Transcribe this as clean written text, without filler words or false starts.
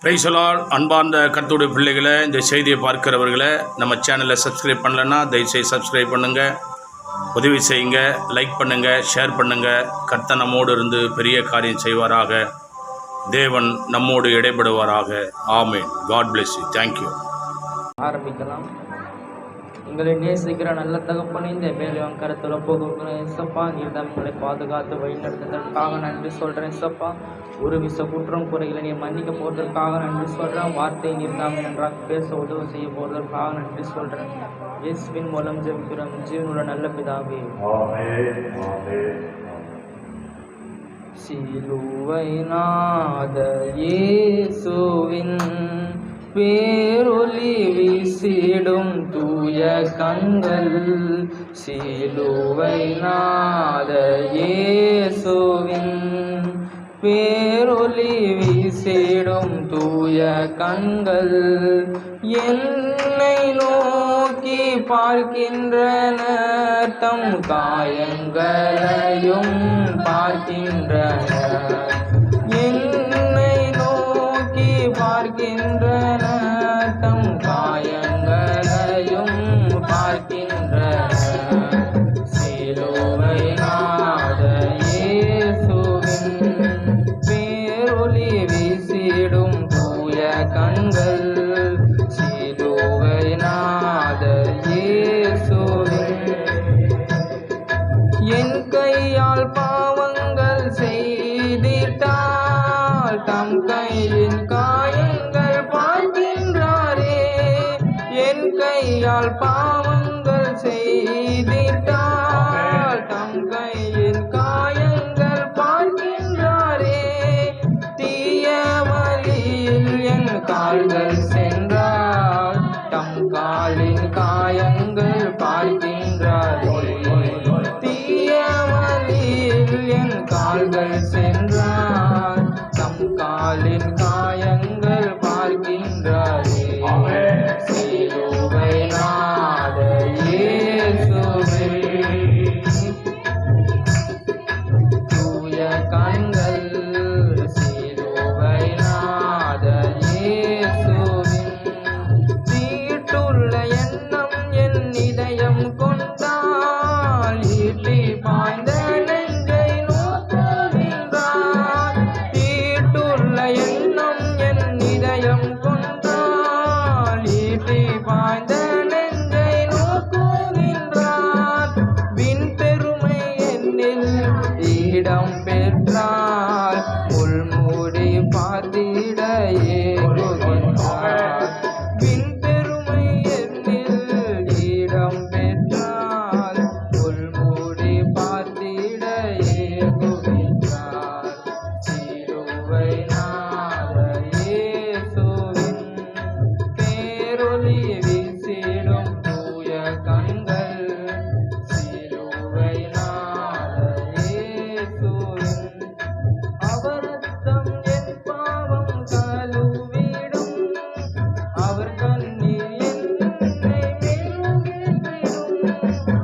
Praise the Lord. அன்பார்ந்த கர்த்தருடைய பிள்ளைகளை, இந்த செய்தியை பார்க்கிறவர்களை, நம்ம சேனலை சப்ஸ்கிரைப் பண்ணலைன்னா தயவுசெய்து சப்ஸ்கிரைப் பண்ணுங்கள், உதவி செய்யுங்க, லைக் பண்ணுங்கள், ஷேர் பண்ணுங்கள். கர்த்தர் நம்மோடு இருந்து பெரிய காரியம் செய்வாராக. தேவன் நம்மோடு இடைபடுவாராக. Amen. God bless you. Thank you. ஆரம்பிக்கலாம். உங்களை நேசிக்கிற நல்ல தகப்பனே, இந்த வேலையான் கருத்துல போகிறேன் ஏசப்பா. நீர் தான் உங்களை பாதுகாத்து வழிநடத்துவதற்காக நன்றி சொல்கிறேன் ஏசப்பா. ஒரு விச குற்றம் குறைகளை நீ மன்னிக்க போவதற்காக நன்றி சொல்கிறேன். வார்த்தை நீர் தான் நன்றாக பேச உதவி செய்ய போவதற்காக நன்றி சொல்கிறேன். இயேசுவின் மூலம் ஜெபிக்கிறோம் ஜீவனுள்ள நல்ல பிதாவே. சிலுவை நாத இயேசுவின் பேரொளி வீசிடும் தூய கண்கள், சிலுவை நாத இயேசுவின் பேரொளி வீசிடும் தூய கண்கள் என்னை நோக்கி பார்க்கின்றனர், தம் காயங்களையும் பார்க்கின்றனர். என்னை நோக்கி பார்க்கின்றனர், தம் காயங்களையும் பார்க்கின்றனர். சிலுவை நாத இயேசுவின் பேரொளி வீசிடும் தூய கண்கள், சிலுவை நாத இயேசுவின் என் கையால் பாவங்கள் செய்திட்டால் தம் கையின் காயங்கள் பார்க்கின்றாரே. என் கையால் பாவங்கள் செய்திட்டால் தம் கையின் காயங்கள் பார்க்கின்றாரே. தீய வழியில் என் கால்கள் சென்றால் தம் காலின் காயங்கள் பார்க்கின்றாரே. தீய வழியில் என் கால்கள் சென்றால் தம் காலின் காயங்கள் பார்க்கின்றாரே. சிலுவை நாத இயேசுவே தூய கண்கள், சிலுவை நாத இயேசுவின் தீட்டுள்ள எண்ணம் என் இதயம் கொண்டால் ஈட்டி பாய்ந்த நெஞ்சை நோக்குகின்றார். தீட்டுள்ள எண்ணம் என் இதயம் கொண்டால் ஈட்டி பாய்ந்த நெஞ்சை நோக்குகின்றார். விண் பெருமை என்னில் இடம் பெற்றால் முள்மூடி பார்த்திட ஏகுகின்றார். விண் பெருமை என்னில் இடம் பெற்றால் முள்மூடி பார்த்திட ஏகுகின்றார். சிலுவை நாத இயேசுவின் பேரொளி வீசிடும் தூய கண்கள், சிலுவை நாத இயேசுவின் அவர் ரத்தம் என் பாவம் கழுவிடும், அவர் கண்ணீர் என்னை மெருகேற்றிடும்.